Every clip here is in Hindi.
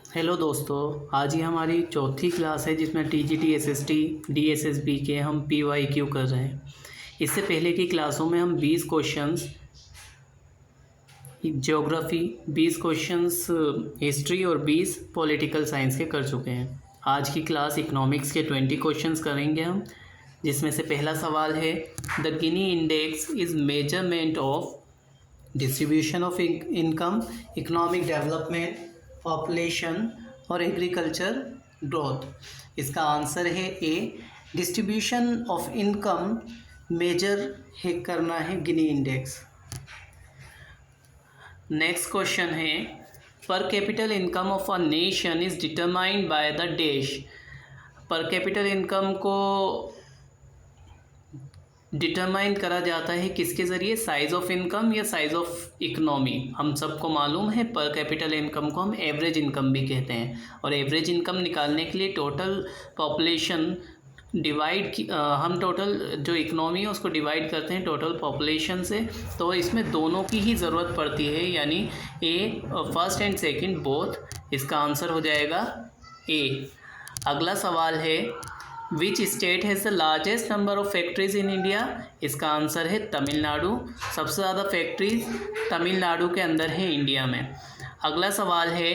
हेलो दोस्तों, आज ही हमारी चौथी क्लास है जिसमें टीजीटी एसएसटी डीएसएसबी के हम पीवाईक्यू कर रहे हैं। इससे पहले की क्लासों में हम 20 क्वेश्चंस ज्योग्राफी, 20 क्वेश्चंस हिस्ट्री और 20 पॉलिटिकल साइंस के कर चुके हैं। आज की क्लास इकोनॉमिक्स के 20 क्वेश्चंस करेंगे हम, जिसमें से पहला सवाल है the Gini index is measurement of distribution of income, economic development, population और एग्रीकल्चर ग्रोथ। इसका आंसर है ए, डिस्ट्रीब्यूशन ऑफ इनकम मेजर है करना है गिनी इंडेक्स। नेक्स्ट क्वेश्चन है पर capital income of a nation is determined by the dash. पर कैपिटल इनकम को डिटरमाइन करा जाता है किसके ज़रिए? साइज़ ऑफ इनकम या साइज़ ऑफ इकोनॉमी। हम सबको मालूम है पर कैपिटल इनकम को हम एवरेज इनकम भी कहते हैं, और एवरेज इनकम निकालने के लिए टोटल पॉपुलेशन हम टोटल जो इकोनॉमी है उसको डिवाइड करते हैं टोटल पॉपुलेशन से। तो इसमें दोनों की ही ज़रूरत पड़ती है, यानी ए फर्स्ट एंड सेकंड बोथ। इसका आंसर हो जाएगा ए। अगला सवाल है which state has the largest number of factories in India. इसका आंसर है तमिलनाडु। सबसे ज़्यादा फैक्ट्रीज तमिलनाडु के अंदर है इंडिया में। अगला सवाल है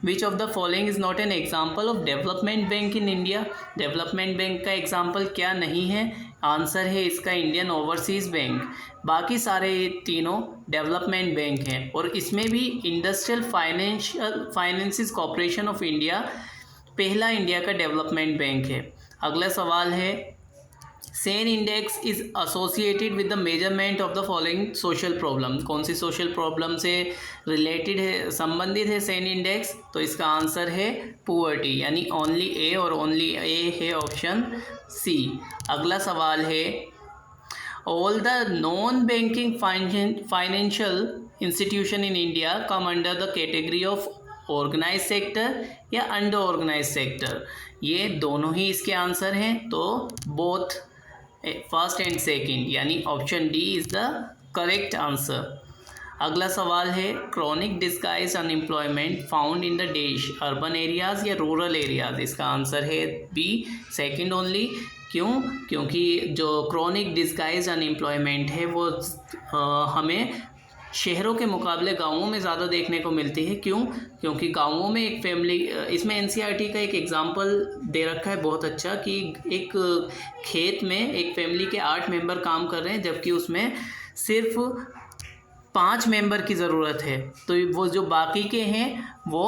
विच of the following is not an example of development bank in India. Development bank का एग्जाम्पल क्या नहीं है? आंसर है इसका इंडियन ओवरसीज़ बैंक। बाकी सारे तीनों डेवलपमेंट बैंक हैं, और इसमें भी industrial finances corporation of India पहला इंडिया का डेवलपमेंट बैंक है। अगला सवाल है Sen index is associated with the measurement of the following social problem. कौन सी सोशल प्रॉब्लम से रिलेटेड है, संबंधित है सेन इंडेक्स? तो इसका आंसर है पुअर्टी, यानी ओनली ए, और ओनली ए है ऑप्शन सी। अगला सवाल है all the non banking financial institution in India come under the category of organise sector या अंडर ऑर्गेनाइज सेक्टर। ये दोनों ही इसके आंसर हैं, तो बोथ फर्स्ट एंड सेकंड, यानी option D is the correct answer. अगला सवाल है chronic disguise unemployment found in the dash, urban areas या रूरल एरियाज। इसका आंसर है बी, सेकंड ओनली। क्यों? क्योंकि जो क्रॉनिक डिस्गाइज अनएम्प्लॉयमेंट है वो हमें शहरों के मुकाबले गांवों में ज़्यादा देखने को मिलती है। क्यों? क्योंकि गांवों में एक फैमिली, इसमें एनसीईआरटी का एक एग्जांपल दे रखा है बहुत अच्छा, कि एक खेत में एक फैमिली के 8 मेंबर काम कर रहे हैं, जबकि उसमें सिर्फ 5 मेंबर की ज़रूरत है। तो वो जो बाकी के हैं वो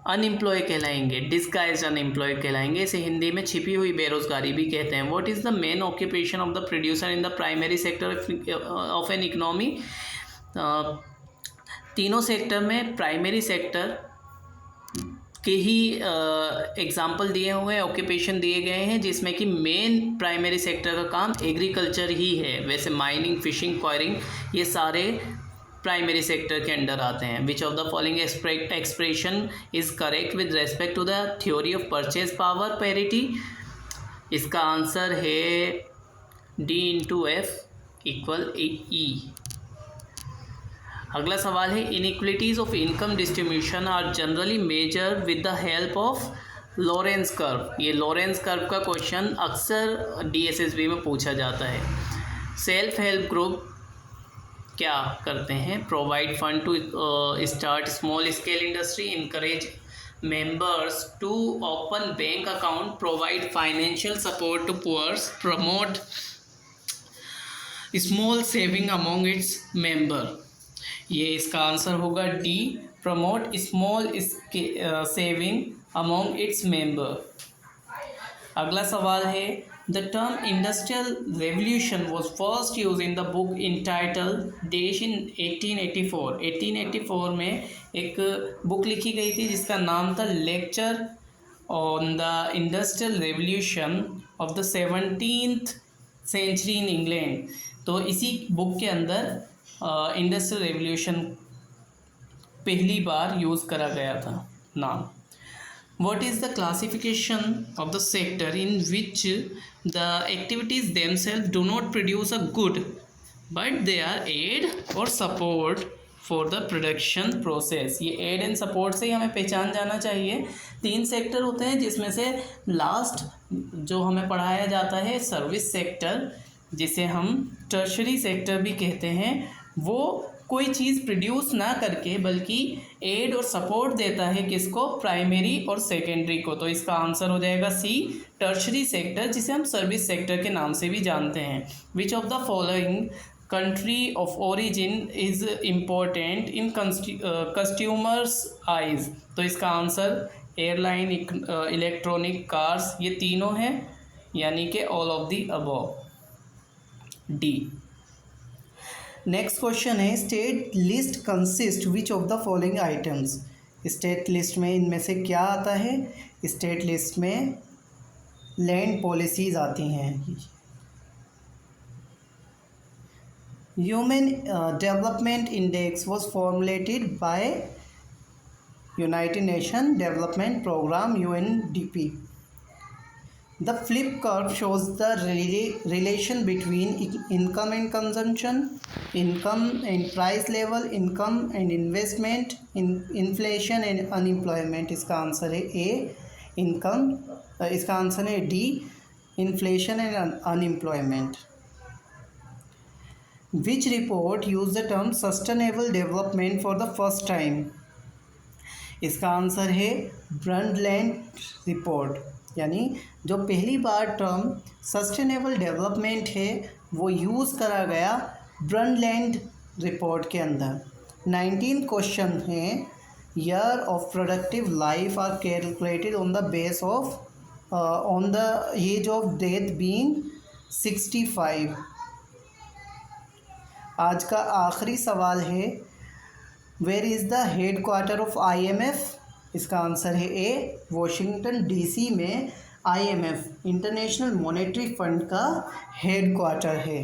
अनएम्प्लॉय कहलाएंगे, डिस्गाइज अनएम्प्लॉय कहलाएंगे। इसे हिंदी में छिपी हुई बेरोजगारी भी कहते हैं। What is the main occupation of the producer in the primary sector of an economy. तीनों सेक्टर में प्राइमरी सेक्टर के ही एग्जाम्पल दिए हुए हैं, ऑक्यूपेशन दिए गए हैं, जिसमें कि मेन प्राइमरी सेक्टर का काम एग्रीकल्चर ही है। वैसे माइनिंग, फिशिंग, क्वायरिंग ये सारे प्राइमरी सेक्टर के अंडर आते हैं। Which of the following expression is correct with respect to the theory of purchase power parity. इसका आंसर है D into F equal E. अगला सवाल है inequalities of income distribution are generally measure with the help of Lorenz curve. ये लॉरेंस कर्व का क्वेश्चन अक्सर डीएसएसबी में पूछा जाता है। सेल्फ हेल्प ग्रुप क्या करते हैं? Provide fund to start small scale industry, encourage members to open bank account, provide financial support to poor, promote small saving among its member। ये इसका आंसर होगा D, promote small saving among its member. अगला सवाल है the term industrial revolution was first use in the book entitle dash in 1884। 1884 में एक बुक लिखी गई थी जिसका नाम था lecture on the industrial revolution of the 17th century in England. तो इसी बुक के अंदर इंडस्ट्रियल रेवोल्यूशन पहली बार यूज़ करा गया था नाम। What is the classification of the sector in which the activities themselves do not produce a good but they are aid or support for the production process. ये एड एंड सपोर्ट से ही हमें पहचान जाना चाहिए। 3 सेक्टर होते हैं जिसमें से लास्ट जो हमें पढ़ाया जाता है सर्विस सेक्टर, जिसे हम टर्शरी सेक्टर भी कहते हैं, वो कोई चीज़ प्रोड्यूस ना करके बल्कि एड और सपोर्ट देता है किसको, प्राइमरी और सेकेंडरी को। तो इसका आंसर हो जाएगा सी, टर्शरी सेक्टर, जिसे हम सर्विस सेक्टर के नाम से भी जानते हैं। Which of the following country of origin is important in customers eyes. तो इसका आंसर एयरलाइन, इलेक्ट्रॉनिक, कार्स, ये तीनों हैं, यानी कि all of the above, D. Next question है state list consist which of the following items. State list में इनमें से क्या आता है? स्टेट लिस्ट में लैंड पॉलिसीज आती हैं। Human development index was formulated by United Nation development programme UNDP। The flip curve shows the relation between income and consumption, income and price level, income and investment, inflation and unemployment। इसका आंसर है ए, इनकम। इसका आंसर है D, inflation and unemployment. Which report use the term sustainable development for the first time? इसका आंसर है ब्रंडलैंड रिपोर्ट, यानी जो पहली बार टर्म सस्टेनेबल डेवलपमेंट है वो यूज़ करा गया ब्रंडलैंड रिपोर्ट के अंदर। 19 क्वेश्चन है year of productive life are calculated on the base of on the age of death being 65। आज का आखिरी सवाल है where is the headquarter of IMF। इसका आंसर है ए, वॉशिंगटन DC में IMF इंटरनेशनल मॉनेटरी फंड का हेड क्वार्टर है।